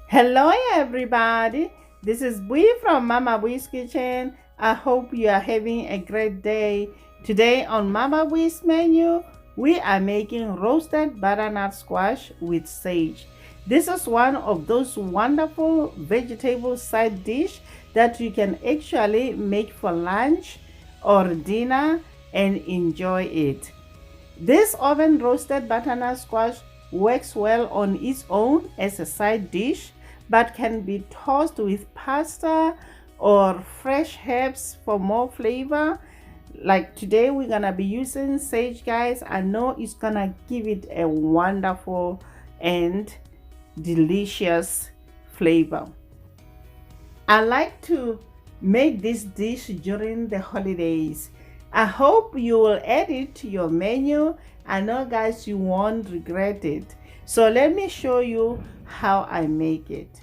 Hello everybody, this is Bui from Mama Bui's Kitchen. I hope you are having a great day. Today on Mama Bui's menu, we are making roasted butternut squash with sage. This is one of those wonderful vegetable side dish that you can actually make for lunch or dinner and enjoy it. This oven roasted butternut squash works well on its own as a side dish, but can be tossed with pasta or fresh herbs for more flavor. Like today, we're gonna be using sage, guys. I know it's gonna give it a wonderful and delicious flavor. I like to make this dish during the holidays. I hope you will add it to your menu. I know, guys, you won't regret it. So let me show you how I make it.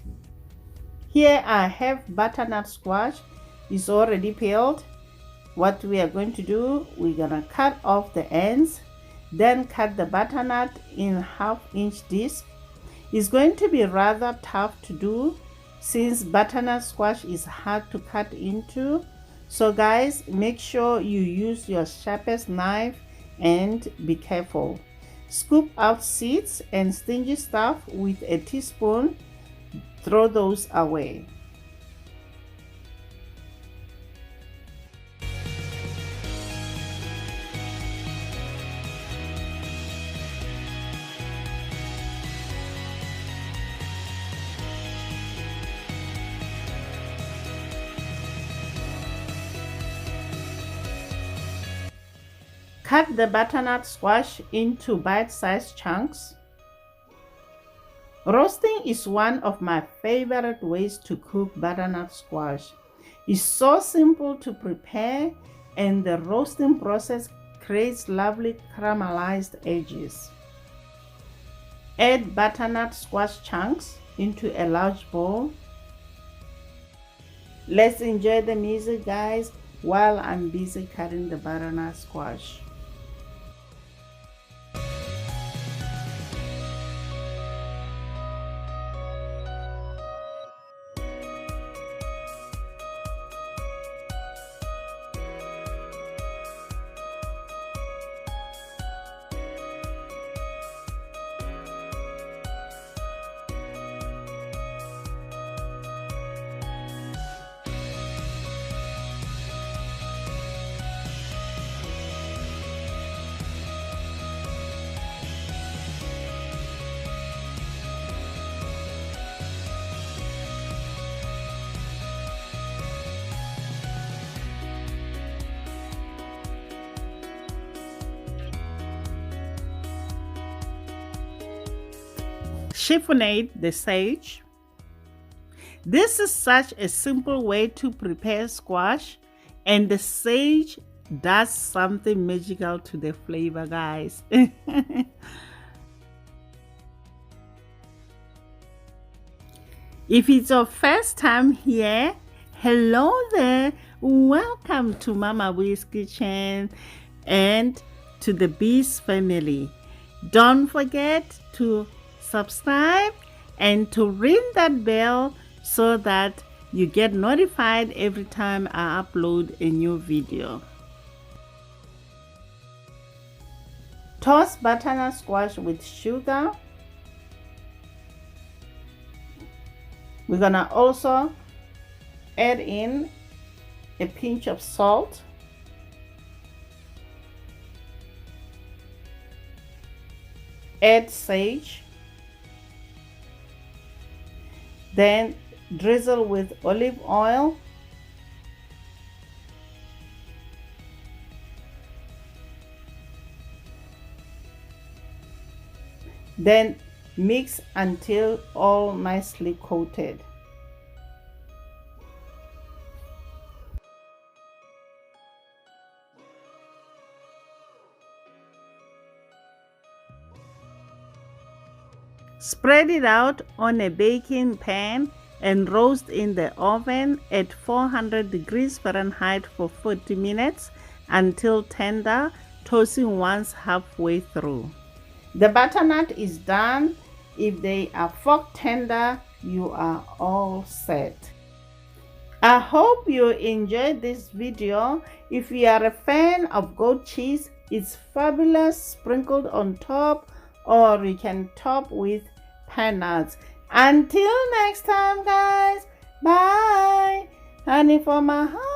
Here I have butternut squash. It's already peeled. What we are going to do, we're gonna cut off the ends, then cut the butternut in 1/2-inch disc. It's going to be rather tough to do since butternut squash is hard to cut into. So guys, make sure you use your sharpest knife and be careful. Scoop out seeds and stingy stuff with a teaspoon. Throw those away. Cut the butternut squash into bite-sized chunks. Roasting is one of my favorite ways to cook butternut squash. It's so simple to prepare, and the roasting process creates lovely caramelized edges. Add butternut squash chunks into a large bowl. Let's enjoy the music, guys, while I'm busy cutting the butternut squash. Chiffonade the sage. This is such a simple way to prepare squash, and the sage does something magical to the flavor, guys. If it's your first time here, hello there. Welcome to Mama Bui's Kitchen and to the Bees family. Don't forget to subscribe and to ring that bell so that you get notified every time I upload a new video. Toss butternut squash with sugar. We're gonna also add in a pinch of salt, add sage, then drizzle with olive oil, then mix until all nicely coated. Spread it out on a baking pan and roast in the oven at 400 degrees Fahrenheit for 40 minutes until tender, tossing once halfway through. The butternut is done. If they are fork tender, you are all set. I hope you enjoyed this video. If you are a fan of goat cheese, it's fabulous sprinkled on top, or you can top with pine nuts. Until next time, guys. Bye. Honey for my heart.